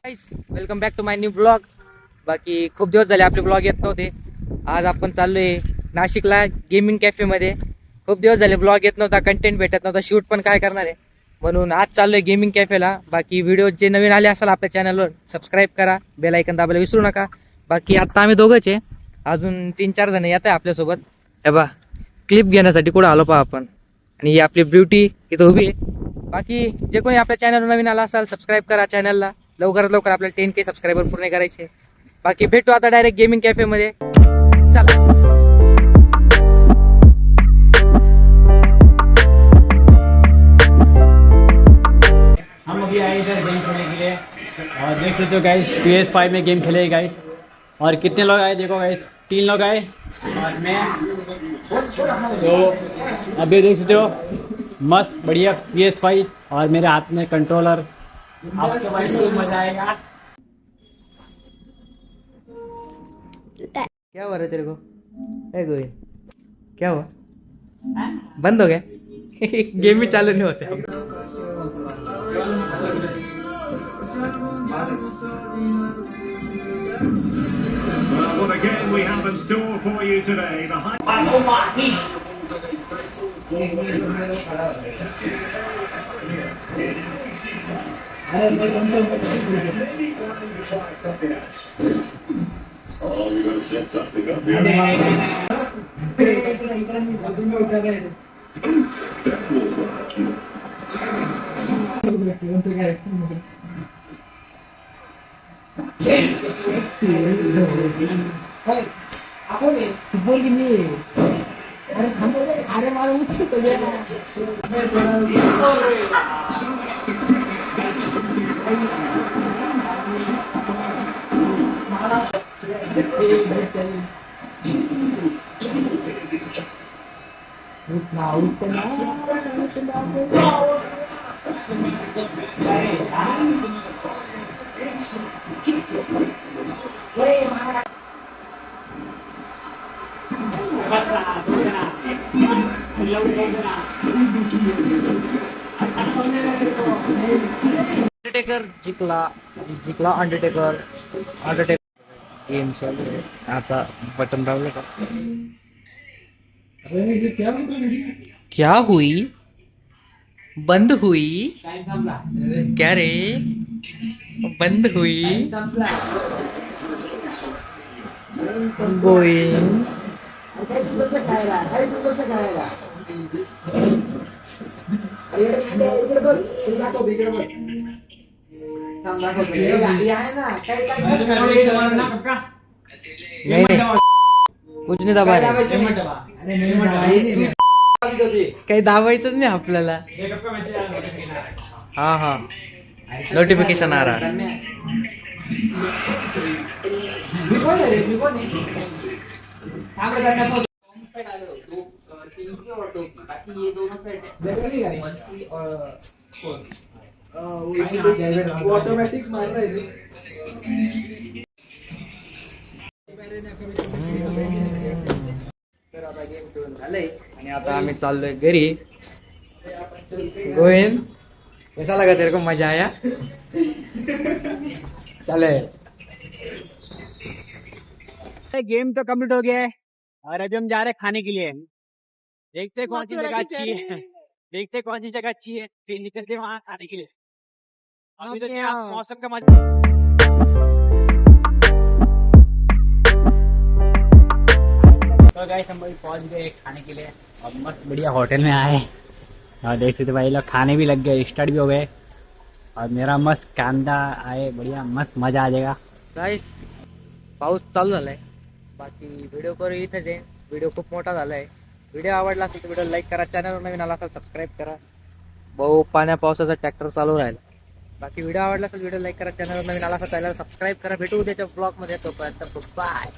Welcome back to my new blog. बाकी खूप दिवस झाले आपले ब्लॉग येत नव्हते. आज आपण चाललोय नाशिकला गेमिंग कॅफेमध्ये. खूप दिवस झाले ब्लॉग येत नव्हता, कंटेंट भेटत नव्हता, शूट पण काय करणार आहे म्हणून आज चाललोय गेमिंग कॅफेला. बाकी व्हिडिओ जे नवीन आले असाल आपल्या चॅनलवर सबस्क्राईब करा, बेल आयकन दाबायला विसरू नका. बाकी आता आम्ही दोघंच आहे, अजून 3-4 जण येत आहे आपल्यासोबत. हे बा क्लिप घेण्यासाठी कुठं आलो पहा आपण, आणि ही आपली ब्युटी इथं उभी आहे. बाकी जे कोणी आपल्या चॅनलवर नवीन आला असाल सबस्क्राईब करा चॅनलला. लवकरात लवकर आपल्याला 10K सबस्क्रायबर पूर्ण करायचे. बाकी भेटू आता डायरेक्ट गेमिंग कॅफे मध्ये. चला. हम अभी आए इधर गेम खेलने के लिए और देख सकते हो गाइस PS5 में गेम खेले गाइस. और कितने लोग आए देखो गाइस, 3 लोग आए और मैं. तो अभी देख सकते हो मस्त बढ़िया PS5 और मेरे हाथ में कंट्रोलर. आपके भाई को मजा आएगा. क्या हो रहा है तेरे को? गोविंद क्या हुआ? बंद हो गया? गेम भी चालू नहीं होते. Well, again, we have in store for you today the high. Oh, you're going to set something up here. Football किती अरे थांबव रे, अरे मला उठतो अंडरटेकर जिंकला अंडरटेकर गेम चालू आहे आता. बटन दाबलं का? क्या हुई? बंद हुई क्या रे? बंद हुई गोइंग. नहीं कुछ नाही दाबा रे. काही दाबायचंच नाही आपल्याला. हा हा नोटिफिकेशन आ रहा. ऑटोमॅटिक मार रहा है. तर आता गेम खेळून झालंय आणि आता आम्ही चाललोय घरी. गोविंद कैसा लगा तेरे को? मजा आया? चले. गेम तो कंप्लीट हो गया है और अभी हम जा रहे हैं खाने के लिए. देखते हैं कौन सी जगह अच्छी है. देखते हैं कौन सी जगह अच्छी है, फिर निकलते हैं वहाँ खाने के लिए. अभी तो क्या मौसम का मजा. तो गाइस हम अभी पहुंच गए खाने के लिए और मस्त बढ़िया होटल में आए और देख सकते भाई लोग खाने भी लग गए, स्टार्ट भी हो गए और मेरा मस्त कांदा आए, बढ़िया मस्त मजा आ जाएगा. गाइस पाऊस चालू झालाय. बाकी व्हिडिओ करू इथेच आहे. व्हिडिओ खूप मोठा झालाय. व्हिडिओ आवडला असेल तर व्हिडिओ लाईक करा, चॅनलवर नवीन आला असेल सबस्क्राईब करा. भाऊ पाण्या पावसाचा ट्रॅक्टर चालू राहील. बाकी व्हिडिओ आवडला असेल व्हिडिओ लाईक करा, चॅनलवर नवीन आला असेल चॅनल सबस्क्राईब करा. भेटू उद्याच्या ब्लॉग मध्ये. तोपर्यंत बाय.